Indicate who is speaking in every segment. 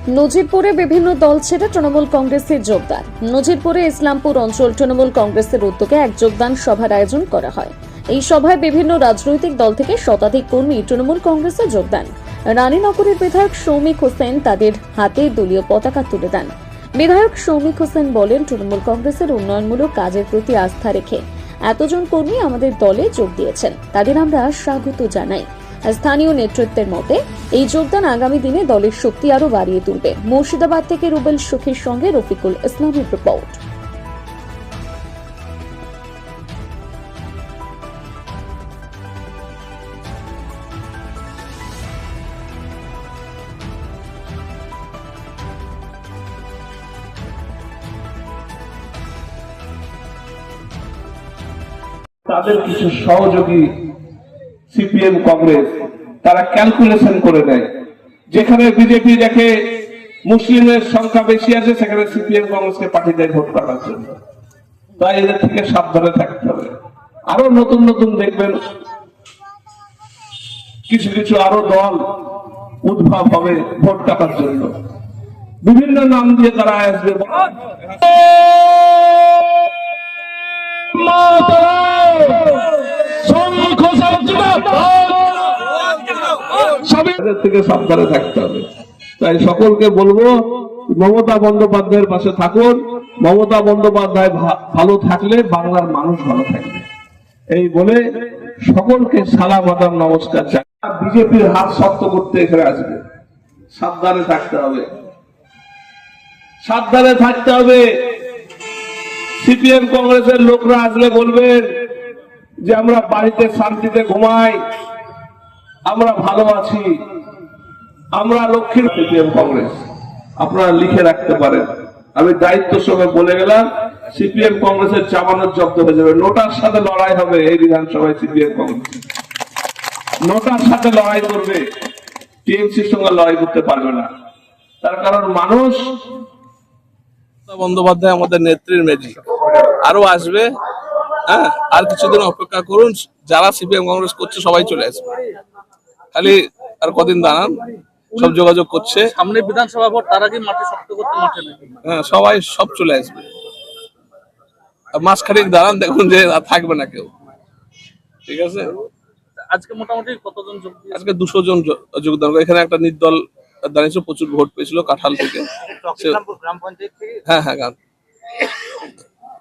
Speaker 1: নজিরপুরে বিভিন্ন দল ছেড়ে তৃণমূল কংগ্রেসে যোগদান। নজিরপুরে ইসলামপুর অঞ্চল তৃণমূল কংগ্রেসের উদ্যোগে এক যোগদান সভার আয়োজন করা হয়। এই সভায় বিভিন্ন রাজনৈতিক দল থেকে শতাধিক কর্মী তৃণমূল কংগ্রেসে যোগদান। রানীনগরের বিধায়ক সৌমিক হোসেন তাদের হাতে দলীয় পতাকা তুলে দেন। বিধায়ক সৌমিক হোসেন বলেন, তৃণমূল কংগ্রেসের উন্নয়নমূলক কাজের প্রতি আস্থা রেখে এতজন কর্মী আমাদের দলে যোগ দিয়েছেন, তাদের আমরা স্বাগত জানাই। স্থানীয় নেতৃত্বের মতে এই যোগদান আগামী দিনে দলের শক্তি আরো বাড়িয়ে তুলবে। মুর্শিদাবাদ থেকে রুবেল সুখীর সঙ্গে রফিকুল ইসলামের রিপোর্ট।
Speaker 2: তাদের কিছু সহযোগী সিপিএম কংগ্রেস তারা ক্যালকুলেশন করে নেয়, যেখানে বিজেপি দেখে মুসলিমের সংখ্যা বেশি আছে সেখানে সিপিএম কংগ্রেসকে পাঠিয়ে দেয় ভোট করার জন্য। তাই এদের থেকে সাবধানে থাকতে হবে। আরো নতুন নতুন দেখবেন কিছু কিছু আরো দল উদ্ভব হবে ভোট কাটার জন্য, বিভিন্ন নাম দিয়ে তারা আসবে। থেকে সাবধানে থাকতে হবে। তাই সকলকে বলবো, মমতা বন্দ্যোপাধ্যায়ের পাশে থাকুন। মমতা বন্দ্যোপাধ্যায় ভালো থাকলে বাংলার মানুষ ভালো থাকবে। এই বলে সকলকে সালাম আদাব নমস্কার জানাই। বিজেপির হাত শক্ত করতে এখানে আসবে, সাবধানে থাকতে হবে, সাবধানে থাকতে হবে। সিপিএম কংগ্রেসের লোকরা আসলে বলবেন যে আমরা বাড়িতে শান্তিতে ঘুমাই, আমরা ভালো আছি, আমরা লক্ষ্মীর। সিপিএম কংগ্রেস আপনারা লিখে রাখতে পারেন, আমি দায়িত্বের সঙ্গে বলে গেলাম, সিপিএম কংগ্রেসের জামানত জব্দ হয়ে যাবে। নোটার সাথে লড়াই হবে এই বিধানসভায়। সিপিএম কংগ্রেস নোটার সাথে লড়াই করবে, টিএমসির সঙ্গে লড়াই করতে পারবে না। তার কারণ মানুষ
Speaker 3: বন্দ্যোপাধ্যায় আমাদের নেত্রীর মেজি, আরো আসবে। হ্যাঁ, আর কিছুদিন অপেক্ষা করুন। যারা সিপিএম কংগ্রেস করছে সবাই চলে আসবে, খালি আর কদিন দাঁড়ান। সব যোগাযোগ করছে,
Speaker 4: সামনে বিধানসভা ভোট, তার আগে মাঠে শক্ত করতে মাঠে নাকি?
Speaker 3: হ্যাঁ, সবাই সব চলে আসবে। মাস খানিক দাঁড়ান, দেখুন যে থাকবে না কেউ। ঠিক আছে,
Speaker 4: আজকে মোটামুটি কতজন যোগ দিয়েছে?
Speaker 3: আজকে 200 জন যোগদান করে। এখানে একটা নির্দল দাঁড়িয়েছিল, প্রচুর ভোট পেয়েছিল কাঁঠাল থেকে।
Speaker 4: গ্রাম পঞ্চায়েত থেকে?
Speaker 3: হ্যাঁ হ্যাঁ, গান।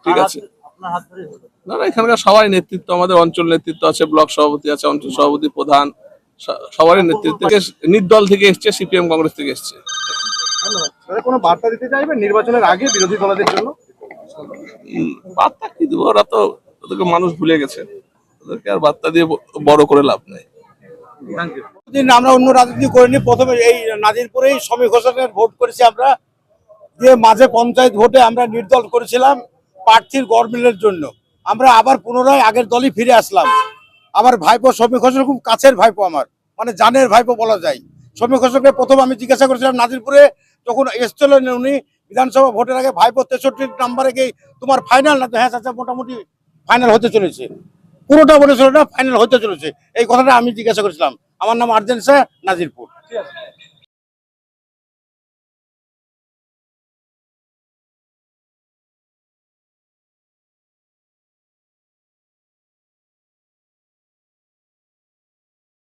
Speaker 3: ঠিক আছে,
Speaker 4: আপনার হাত ধরে হলো?
Speaker 3: না না, এখানকার সবাই নেতৃত্ব, আমাদের অঞ্চল নেতৃত্ব আছে, ব্লক সভাপতি আছে, অঞ্চল সভাপতি, প্রধান, সবারই নেতৃত্বে। নির্দল থেকে এসছে, সিপিএম কংগ্রেস থেকে এসছে।
Speaker 4: কোনো বার্তা দিতে চাইবেন নির্বাচনের আগে বিরোধী দলদের জন্য?
Speaker 3: বার্তা কি দেবো, ওরা তো, ওদেরকে মানুষ ভুলে গেছে, ওদেরকে আর বার্তা দিয়ে বড় করে লাভ নেই।
Speaker 5: আমরা অন্য রাজনীতি করিনি। প্রথমে এই নাজিরপুরেই সৌমিক হোসেনের ভোট করেছি আমরা, দিয়ে মাঝে পঞ্চায়েত ভোটে আমরা নির্দল করেছিলাম প্রার্থীর গড়মিলের জন্য। আমরা আবার পুনরায় আগের দলই ফিরে আসলাম। আমার ভাইপো সৌমিক হোসেন খুব কাছের ভাইপো, আমার মানে জানের ভাইপো বলা যায়। সৌমিক হোসেনকে প্রথম আমি জিজ্ঞাসা করেছিলাম নাজিরপুরে, যখন এসছিলেন উনি বিধানসভা ভোটের আগে, ভাইপো 63 নাম্বারে গিয়ে তোমার ফাইনাল না? তো হ্যাঁ চাচা, মোটামুটি ফাইনাল হতে চলেছে। পুরোটা বলেছিল না, ফাইনাল হতে চলেছে, এই কথাটা আমি জিজ্ঞাসা করেছিলাম। আমার নাম আর্জেন শাহ, নাজিরপুর।